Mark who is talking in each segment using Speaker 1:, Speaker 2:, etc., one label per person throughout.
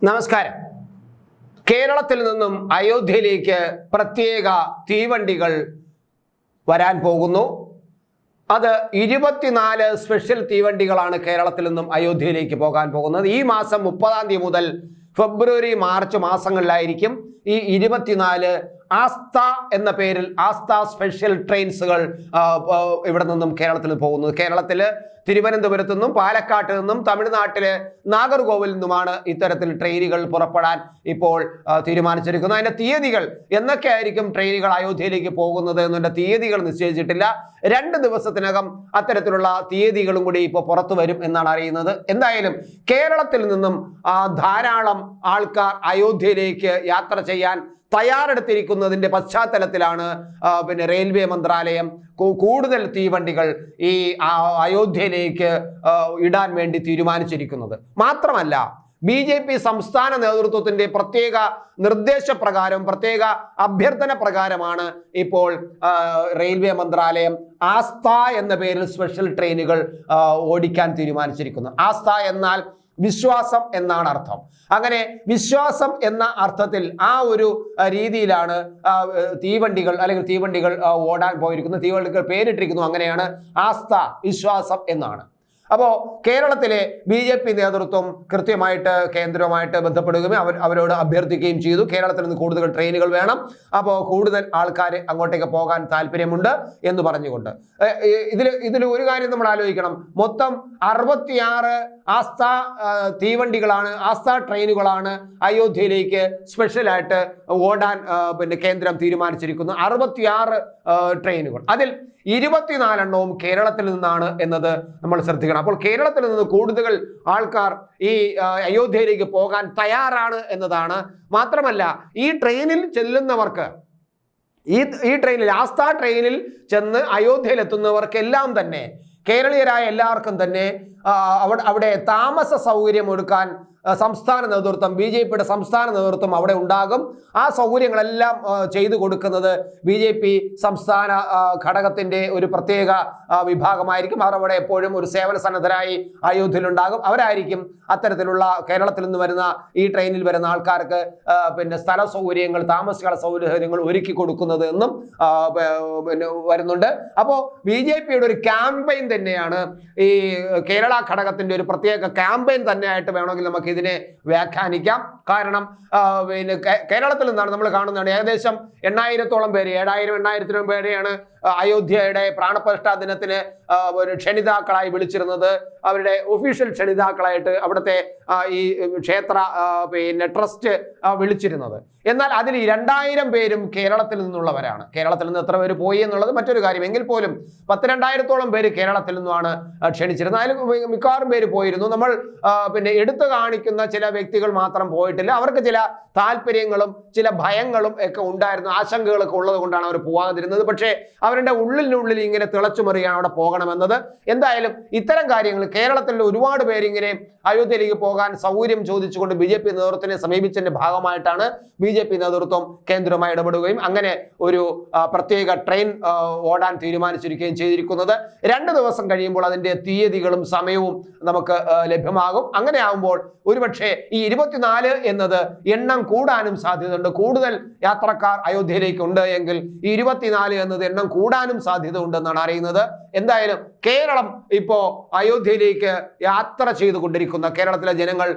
Speaker 1: നമസ്കാരം. കേരളത്തിൽ നിന്നും അയോധ്യയിലേക്ക് പ്രത്യേക തീവണ്ടികൾ വരാൻ പോകുന്നു. അത് 24 സ്പെഷ്യൽ തീവണ്ടികളാണ് കേരളത്തിൽ നിന്നും അയോധ്യയിലേക്ക് പോകാൻ പോകുന്നത്. ഈ മാസം 30-ാം തീയതി മുതൽ ഫെബ്രുവരി മാർച്ച് മാസങ്ങളിലായിരിക്കും ഈ 24 ആസ്ഥ എന്ന പേരിൽ ആസ്ഥ സ്പെഷ്യൽ ട്രെയിൻസുകൾ ഇവിടെ നിന്നും കേരളത്തിൽ പോകുന്നത്. കേരളത്തിൽ തിരുവനന്തപുരത്തു നിന്നും പാലക്കാട്ട് നിന്നും തമിഴ്നാട്ടിലെ നാഗർകോവിൽ നിന്നുമാണ് ഇത്തരത്തിൽ ട്രെയിനുകൾ പുറപ്പെടാൻ ഇപ്പോൾ തീരുമാനിച്ചിരിക്കുന്നത്. അതിൻ്റെ തീയതികൾ എന്നൊക്കെ ആയിരിക്കും ട്രെയിനുകൾ അയോധ്യയിലേക്ക് പോകുന്നത് എന്നതിൻ്റെ തീയതികൾ നിശ്ചയിച്ചിട്ടില്ല. 2 ദിവസത്തിനകം അത്തരത്തിലുള്ള തീയതികളും കൂടി ഇപ്പോൾ പുറത്തു വരും എന്നാണ് അറിയുന്നത്. എന്തായാലും കേരളത്തിൽ നിന്നും ധാരാളം ആൾക്കാർ അയോധ്യയിലേക്ക് യാത്ര ചെയ്യാൻ തയ്യാറെടുത്തിരിക്കുന്നതിൻ്റെ പശ്ചാത്തലത്തിലാണ് റെയിൽവേ മന്ത്രാലയം കൂടുതൽ തീവണ്ടികൾ ഈ അയോധ്യയിലേക്ക് ഇടാൻ വേണ്ടി തീരുമാനിച്ചിരിക്കുന്നത്. മാത്രമല്ല, BJP സംസ്ഥാന നേതൃത്വത്തിന്റെ പ്രത്യേക നിർദ്ദേശപ്രകാരം, പ്രത്യേക അഭ്യർത്ഥന പ്രകാരമാണ് ഇപ്പോൾ റെയിൽവേ മന്ത്രാലയം ആസ്ഥ എന്ന പേരിൽ സ്പെഷ്യൽ ട്രെയിനുകൾ ഓടിക്കാൻ തീരുമാനിച്ചിരിക്കുന്നത്. ആസ്ഥ എന്നാൽ വിശ്വാസം എന്നാണ് അർത്ഥം. അങ്ങനെ വിശ്വാസം എന്ന അർത്ഥത്തിൽ ആ ഒരു രീതിയിലാണ് തീവണ്ടികൾ ഓടാൻ പോയിരിക്കുന്നത്. തീവണ്ടികൾ പേരിട്ടിരിക്കുന്നു, അങ്ങനെയാണ് ആസ്ഥ, വിശ്വാസം എന്നാണ്. അപ്പോൾ കേരളത്തിലെ BJP നേതൃത്വം കൃത്യമായിട്ട് കേന്ദ്രവുമായിട്ട് ബന്ധപ്പെടുകയും അവരോട് അഭ്യർത്ഥിക്കുകയും ചെയ്തു. കേരളത്തിൽ നിന്ന് കൂടുതൽ ട്രെയിനുകൾ വേണം, അപ്പോൾ കൂടുതൽ ആൾക്കാർ അങ്ങോട്ടേക്ക് പോകാൻ താല്പര്യമുണ്ട് എന്ന് പറഞ്ഞുകൊണ്ട് ഇതിൽ ഒരു കാര്യം നമ്മൾ ആലോചിക്കണം. മൊത്തം 66 ആസ്ഥ തീവണ്ടികളാണ്, ആസ്ഥ ട്രെയിനുകളാണ് അയോധ്യയിലേക്ക് സ്പെഷ്യലായിട്ട് ഓടാൻ കേന്ദ്രം തീരുമാനിച്ചിരിക്കുന്നു. 66 ട്രെയിനുകൾ, അതിൽ 24 എണ്ണവും കേരളത്തിൽ നിന്നാണ് എന്നത് നമ്മൾ ശ്രദ്ധിക്കണം. അപ്പോൾ കേരളത്തിൽ നിന്ന് കൂടുതൽ ആൾക്കാർ ഈ അയോധ്യയിലേക്ക് പോകാൻ തയ്യാറാണ് എന്നതാണ്. മാത്രമല്ല, ഈ ട്രെയിനിൽ ചെല്ലുന്നവർക്ക്, ഈ ട്രെയിനിൽ ആസ്ഥ ട്രെയിനിൽ ചെന്ന് അയോധ്യയിൽ എത്തുന്നവർക്കെല്ലാം തന്നെ, കേരളീയരായ എല്ലാവർക്കും തന്നെ അവിടെ താമസ സൗകര്യം ഒരുക്കാൻ സംസ്ഥാന നേതൃത്വം, BJPയുടെ സംസ്ഥാന നേതൃത്വം അവിടെ ഉണ്ടാകും. ആ സൗകര്യങ്ങളെല്ലാം ചെയ്തു കൊടുക്കുന്നത് BJP സംസ്ഥാന ഘടകത്തിൻ്റെ ഒരു പ്രത്യേക വിഭാഗമായിരിക്കും. അവർ അവിടെ എപ്പോഴും ഒരു സേവന സന്നദ്ധരായി അയോധ്യയിലുണ്ടാകും. അവരായിരിക്കും അത്തരത്തിലുള്ള കേരളത്തിൽ നിന്ന് വരുന്ന ഈ ട്രെയിനിൽ വരുന്ന ആൾക്കാർക്ക് സ്ഥല സൗകര്യങ്ങൾ, താമസിക്കാനുള്ള സൗകര്യങ്ങൾ ഒരുക്കി കൊടുക്കുന്നത് എന്നും വരുന്നുണ്ട്. അപ്പോൾ BJPയുടെ ഒരു ക്യാമ്പയിൻ തന്നെയാണ് ഈ കേരള ഘടകത്തിൻ്റെ ഒരു പ്രത്യേക ക്യാമ്പയിൻ തന്നെയായിട്ട് വേണമെങ്കിൽ നമുക്ക് ഇതിനെ വ്യാഖ്യാനിക്കാം. കാരണം കേരളത്തിൽ നിന്നാണ് നമ്മൾ കാണുന്നതാണ് ഏകദേശം 8,000-ഓളം പേര്, 7,000-8,000 പേരെയാണ് അയോധ്യയുടെ പ്രാണപ്രതിഷ്ഠാ ദിനത്തിന് ഒരു ക്ഷണിതാക്കളായി വിളിച്ചിരുന്നത്. അവരുടെ ഒഫീഷ്യൽ ക്ഷണിതാക്കളായിട്ട് അവിടുത്തെ ഈ ക്ഷേത്ര ട്രസ്റ്റ് വിളിച്ചിരുന്നത്. എന്നാൽ അതിൽ 2,000 പേരും കേരളത്തിൽ നിന്നുള്ളവരാണ്. കേരളത്തിൽ നിന്ന് എത്ര പേര് പോയി എന്നുള്ളത് മറ്റൊരു കാര്യം. എങ്കിൽ പോലും 10,000-2,000-ഓളം പേര് കേരളത്തിൽ നിന്നുമാണ് ക്ഷണിച്ചിരുന്നത്. അതിൽ മിക്കവാറും പേര് പോയിരുന്നു. നമ്മൾ എടുത്തു കാണിക്കുന്ന ചില വ്യക്തികൾ മാത്രം പോയിട്ടില്ല. അവർക്ക് ചില താല്പര്യങ്ങളും ചില ഭയങ്ങളും ഒക്കെ ഉണ്ടായിരുന്നു, ആശങ്കകളൊക്കെ ഉള്ളത് കൊണ്ടാണ് അവർ പോകാതിരുന്നത്. പക്ഷേ അവരുടെ ഉള്ളിനുള്ളിൽ ഇങ്ങനെ തിളച്ചുമറിയാണ് അവിടെ പോകണമെന്നത്. എന്തായാലും ഇത്തരം കാര്യങ്ങൾ കേരളത്തിൽ ഒരുപാട് പേരിങ്ങനെ അയോധ്യയിലേക്ക് പോകാൻ സൗകര്യം ചോദിച്ചുകൊണ്ട് BJP നേതൃത്വത്തിനെ സമീപിച്ചതിന്റെ ഭാഗമായിട്ടാണ് BJP നേതൃത്വം കേന്ദ്രവുമായി ഇടപെടുകയും അങ്ങനെ ഒരു പ്രത്യേക ട്രെയിൻ ഓടാൻ തീരുമാനിച്ചിരിക്കുകയും ചെയ്തിരിക്കുന്നത്. 2 ദിവസം കഴിയുമ്പോൾ അതിൻ്റെ തീയതികളും സമയവും നമുക്ക് ലഭ്യമാകും. അങ്ങനെ ആകുമ്പോൾ ഒരുപക്ഷെ ഈ 24 എന്നത് എണ്ണം കൂടാനും സാധ്യതയുണ്ട്. കൂടുതൽ യാത്രക്കാർ അയോധ്യയിലേക്ക് ഉണ്ട് എങ്കിൽ ഈ 24 എന്നത് എണ്ണം കൂടാനും സാധ്യത ഉണ്ടെന്നാണ് അറിയുന്നത്. എന്തായാലും കേരളം ഇപ്പോൾ അയോധ്യയിലേക്ക് യാത്ര ചെയ്തുകൊണ്ടിരിക്കുന്ന, കേരളത്തിലെ ജനങ്ങൾ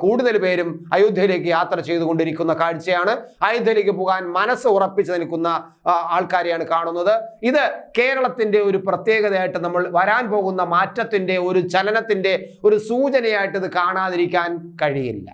Speaker 1: കൂടുതൽ പേരും അയോധ്യയിലേക്ക് യാത്ര ചെയ്തുകൊണ്ടിരിക്കുന്ന കാഴ്ചയാണ്. അയോധ്യയിലേക്ക് പോകാൻ മനസ്സ് ഉറപ്പിച്ചു നിൽക്കുന്ന ആൾക്കാരെയാണ് കാണുന്നത്. ഇത് കേരളത്തിൻ്റെ ഒരു പ്രത്യേകതയായിട്ട്, നമ്മൾ വരാൻ പോകുന്ന മാറ്റത്തിൻ്റെ ഒരു ചലനത്തിൻ്റെ ഒരു സൂചനയായിട്ട് ഇത് കാണാതിരിക്കാൻ കഴിയില്ല.